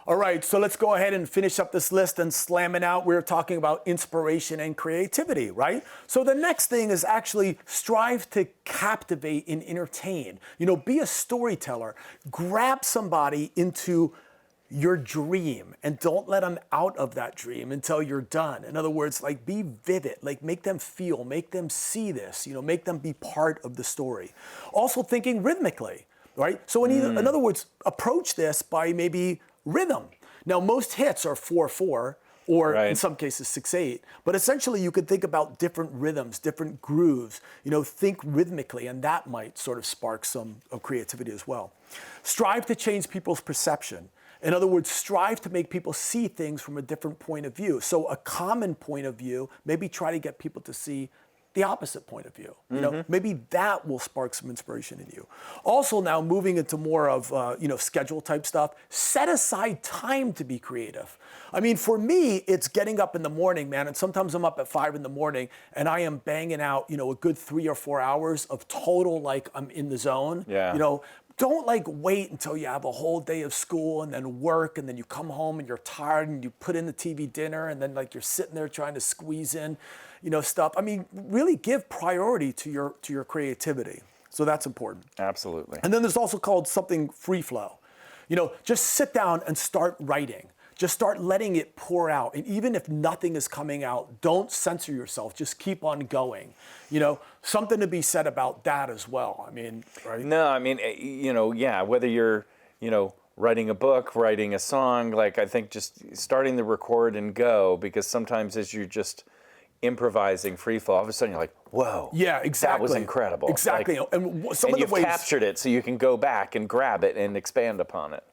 All right, so let's go ahead and finish up this list and slam it out. We're talking about inspiration and creativity, right? So the next thing is actually strive to captivate and entertain. Be a storyteller. Grab somebody into your dream and don't let them out of that dream until you're done. In other words, like be vivid, like make them feel, make them see this, make them be part of the story. Also thinking rhythmically, right? So in other words, approach this by maybe rhythm. Now, most hits are 4/4, or in some cases 6/8. But essentially, you could think about different rhythms, different grooves. Think rhythmically, and that might sort of spark some creativity as well. Strive to change people's perception. In other words, strive to make people see things from a different point of view. So a common point of view, maybe try to get people to see the opposite point of view. Maybe that will spark some inspiration in you. Also now moving into more of, schedule type stuff, set aside time to be creative. I mean, for me, it's getting up in the morning, man, and sometimes I'm up at 5 in the morning and I am banging out, a good 3 or 4 hours of total, like I'm in the zone. Yeah. Don't wait until you have a whole day of school and then work and then you come home and you're tired and you put in the TV dinner and then you're sitting there trying to squeeze in, stuff. I mean, really give priority to your creativity. So that's important. Absolutely. And then there's also called something free flow. Just sit down and start writing. Just start letting it pour out. And even if nothing is coming out, don't censor yourself. Just keep on going. Something to be said about that as well. I mean, right? No, I mean, whether you're, writing a book, writing a song, I think just starting to record and go, because sometimes as you're just improvising free flow, all of a sudden you're like, whoa. Yeah, exactly. That was incredible. Exactly. And some of the you've ways captured it so you can go back and grab it and expand upon it.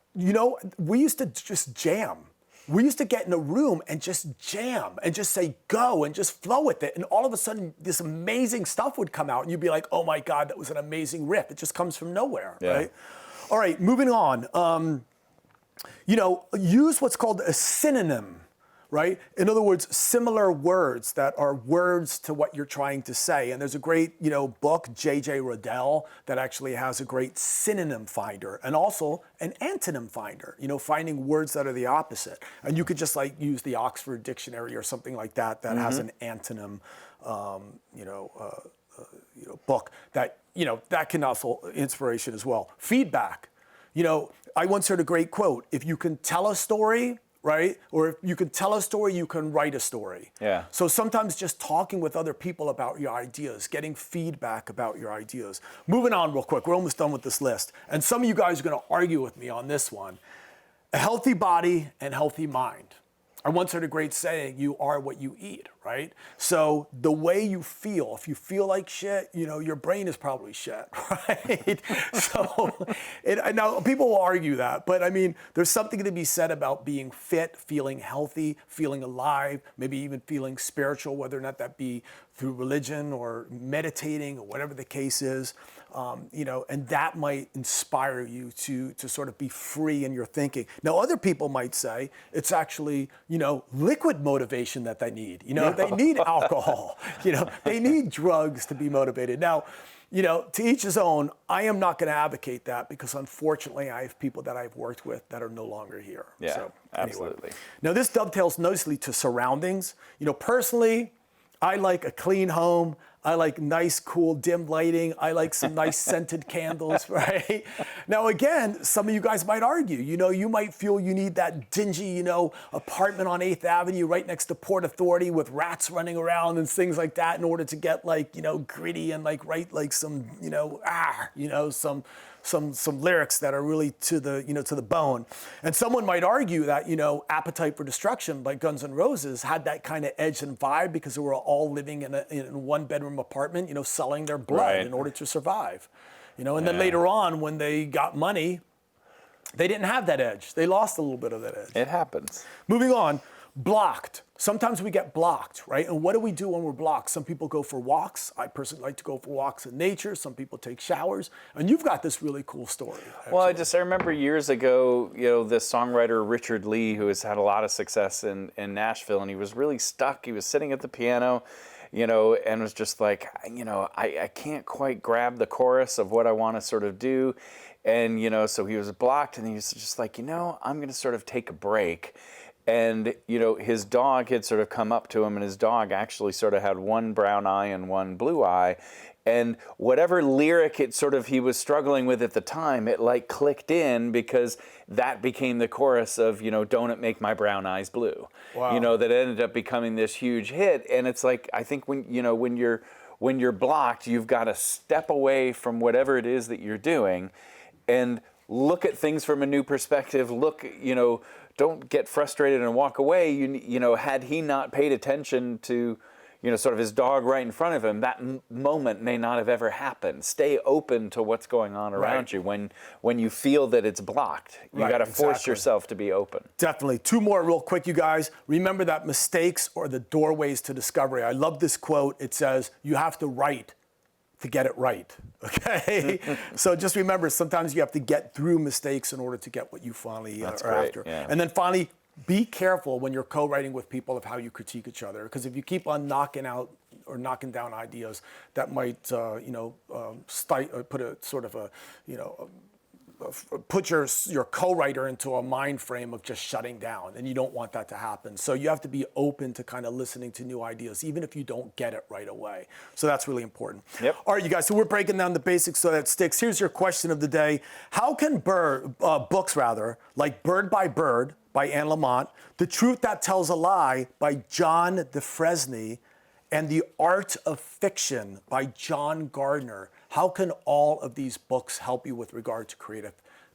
We used to just jam. We used to get in a room and just jam and just say go and just flow with it. And all of a sudden, this amazing stuff would come out and you'd be like, oh my God, that was an amazing riff. It just comes from nowhere, right? All right, moving on. Use what's called a synonym, right? In other words, similar words that are words to what you're trying to say. And there's a great, book, J.J. Riddell, that actually has a great synonym finder and also an antonym finder, finding words that are the opposite. And you could just use the Oxford Dictionary or something like that has an antonym, book that, that can also inspiration as well. Feedback. I once heard a great quote, if you can tell a story, right? Or if you can tell a story, you can write a story. Yeah. So sometimes just talking with other people about your ideas, getting feedback about your ideas. Moving on real quick, we're almost done with this list. And some of you guys are gonna argue with me on this one. A healthy body and healthy mind. I once heard a great saying, you are what you eat, right? So the way you feel, if you feel like shit, your brain is probably shit, right? So, now people will argue that, but I mean, there's something to be said about being fit, feeling healthy, feeling alive, maybe even feeling spiritual, whether or not that be through religion or meditating or whatever the case is, and that might inspire you to sort of be free in your thinking. Now, other people might say it's actually, liquid motivation that they need. They need alcohol. They need drugs to be motivated. Now, to each his own. I am not going to advocate that because unfortunately I have people that I've worked with that are no longer here. Yeah, so, absolutely. Anyway. Now, this dovetails nicely to surroundings. Personally, I like a clean home. I like nice, cool, dim lighting. I like some nice scented candles, right? Now, again, some of you guys might argue, you might feel you need that dingy, apartment on 8th Avenue right next to Port Authority with rats running around and things like that in order to get gritty and write some, some lyrics that are really to the bone. And someone might argue that, Appetite for Destruction by Guns N' Roses had that kind of edge and vibe because they were all living in a one bedroom apartment, selling their blood in order to survive. And then later on when they got money, they didn't have that edge. They lost a little bit of that edge. It happens. Moving on. Blocked. Sometimes we get blocked, right? And what do we do when we're blocked? Some people go for walks. I personally like to go for walks in nature. Some people take showers. And you've got this really cool story. Actually. Well, I remember years ago, this songwriter Richard Lee, who has had a lot of success in Nashville, and he was really stuck. He was sitting at the piano, and was just like, I can't quite grab the chorus of what I want to sort of do. And, so he was blocked, and he was just like, I'm going to sort of take a break. And, his dog had sort of come up to him, and his dog actually sort of had one brown eye and one blue eye. And whatever lyric he was struggling with at the time, it like clicked in, because that became the chorus of, don't it make my brown eyes blue? Wow. That ended up becoming this huge hit. And it's like, I think when you're blocked, you've got to step away from whatever it is that you're doing and look at things from a new perspective. Don't get frustrated and walk away. Had he not paid attention to, sort of his dog right in front of him, that moment may not have ever happened. Stay open to what's going on around you when you feel that it's blocked. You got to force yourself to be open. Definitely. 2 more real quick, you guys. Remember that mistakes are the doorways to discovery. I love this quote. It says, you have to write to get it right, okay? So just remember, sometimes you have to get through mistakes in order to get what you finally are after. Yeah. And then finally, be careful when you're co-writing with people of how you critique each other, because if you keep on knocking down ideas, that might, put a sort of put your co-writer into a mind frame of just shutting down, and you don't want that to happen. So you have to be open to kind of listening to new ideas, even if you don't get it right away. So that's really important. Yep. All right, you guys, so we're breaking down the basics so that it sticks. Here's your question of the day. How can books like Bird by Anne Lamott, The Truth That Tells a Lie by John DeFresney, and The Art of Fiction by John Gardner, how can all of these books help you with regard to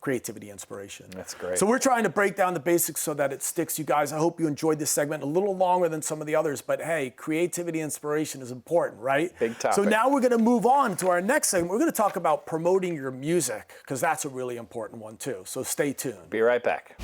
creativity, inspiration? That's great. So we're trying to break down the basics so that it sticks, you guys. I hope you enjoyed this segment. A little longer than some of the others, but hey, creativity, inspiration is important, right? Big topic. So now we're gonna move on to our next segment. We're gonna talk about promoting your music, because that's a really important one too. So stay tuned. Be right back.